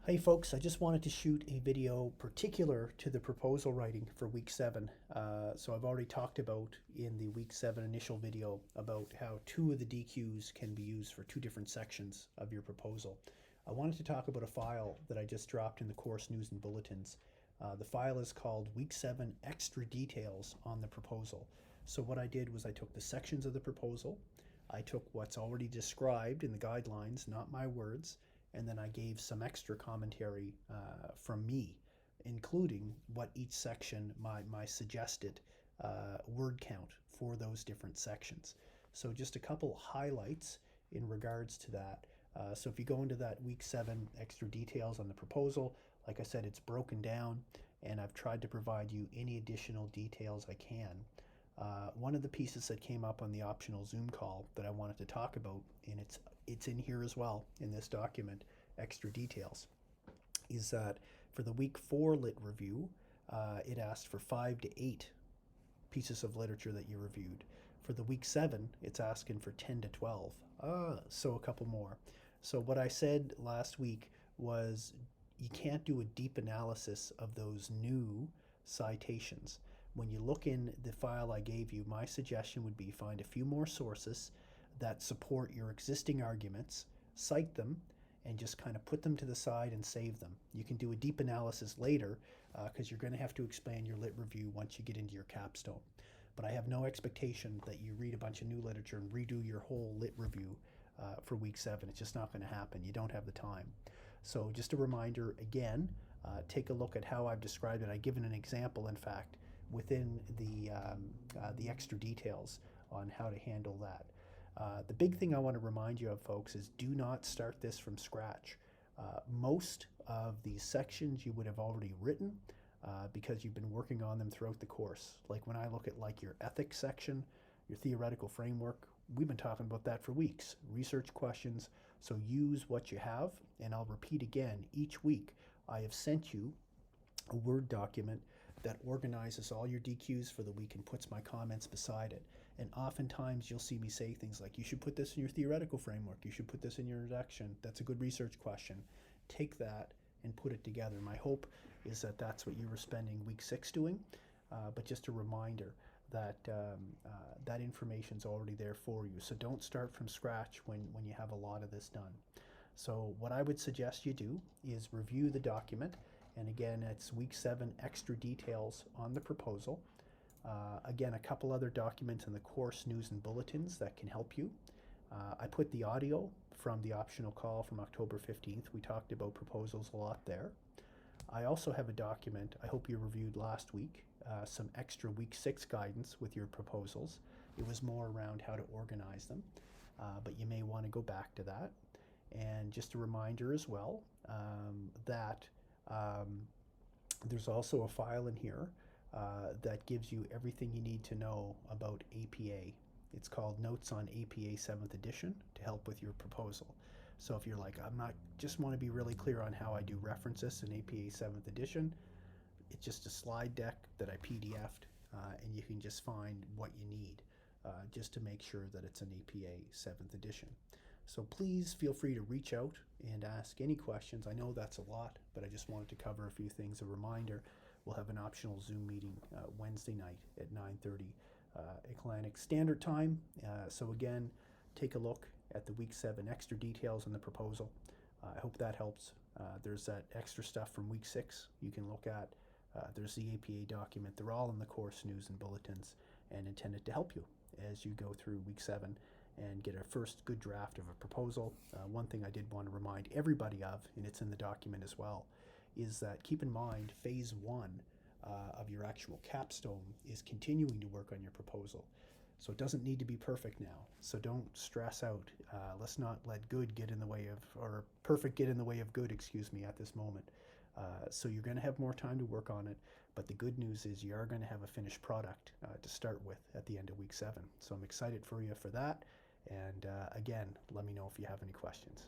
Hey folks, I just wanted to shoot a video particular to the proposal writing for week 7. So I've already talked about in the week 7 initial video about how two of the DQs can be used for two different sections of your proposal. I wanted to talk about a file that I just dropped in the course news and bulletins. The file is called Week 7 Extra Details on the Proposal. So what I did was I took the sections of the proposal, I took what's already described in the guidelines, not my words, and then I gave some extra commentary from me, including what each section, my suggested word count for those different sections. So just a couple highlights in regards to that. So if you go into that week 7 extra details on the proposal, like I said, it's broken down, and I've tried to provide you any additional details I can. One of the pieces that came up on the optional Zoom call that I wanted to talk about, and it's in here as well in this document, extra details, is that for the week 4 lit review, it asked for 5 to 8 pieces of literature that you reviewed. For the week 7, it's asking for 10 to 12. So a couple more. So what I said last week was you can't do a deep analysis of those new citations. When you look in the file I gave you, my suggestion would be find a few more sources that support your existing arguments, cite them, and just kind of put them to the side and save them. You can do a deep analysis later because you're going to have to expand your lit review once you get into your capstone. But I have no expectation that you read a bunch of new literature and redo your whole lit review for week 7. It's just not going to happen. You don't have the time. So just a reminder again, take a look at how I've described it. I've given an example, in fact, within the extra details on how to handle that. The big thing I want to remind you of, folks, is do not start this from scratch. Most of these sections you would have already written because you've been working on them throughout the course. Like when I look at like your ethics section, your theoretical framework, we've been talking about that for weeks. Research questions, so use what you have, and I'll repeat again, each week I have sent you a Word document that organizes all your DQs for the week and puts my comments beside it. And oftentimes you'll see me say things like, you should put this in your theoretical framework, you should put this in your introduction, that's a good research question. Take that and put it together. My hope is that that's what you were spending week 6 doing, but just a reminder that that information's already there for you. So don't start from scratch when you have a lot of this done. So what I would suggest you do is review the document. And again, it's week 7 extra details on the proposal. Again, a couple other documents in the course news and bulletins that can help you. I put the audio from the optional call from October 15th. We talked about proposals a lot there. I also have a document I hope you reviewed last week, some extra week 6 guidance with your proposals. It was more around how to organize them, but you may want to go back to that. And just a reminder as well that there's also a file in here that gives you everything you need to know about APA. It's called Notes on APA 7th edition to help with your proposal. So if you're like, just want to be really clear on how I do references in APA 7th edition, it's just a slide deck that I PDF'd, and you can just find what you need just to make sure that it's an APA 7th edition. So please feel free to reach out and ask any questions. I know that's a lot, but I just wanted to cover a few things. A reminder, we'll have an optional Zoom meeting Wednesday night at 9:30 Atlantic Standard Time. So again, take a look at the week 7 extra details on the proposal. I hope that helps. There's that extra stuff from week 6 you can look at. There's the APA document. They're all in the course news and bulletins and intended to help you as you go through week 7 and get a first good draft of a proposal. One thing I did want to remind everybody of, and it's in the document as well, is that keep in mind phase 1 of your actual capstone is continuing to work on your proposal. So it doesn't need to be perfect now. So don't stress out. Let's not let good get in the way of, or perfect get in the way of good, excuse me, at this moment. So you're going to have more time to work on it, but the good news is you are going to have a finished product to start with at the end of week 7. So I'm excited for you for that. And again, let me know if you have any questions.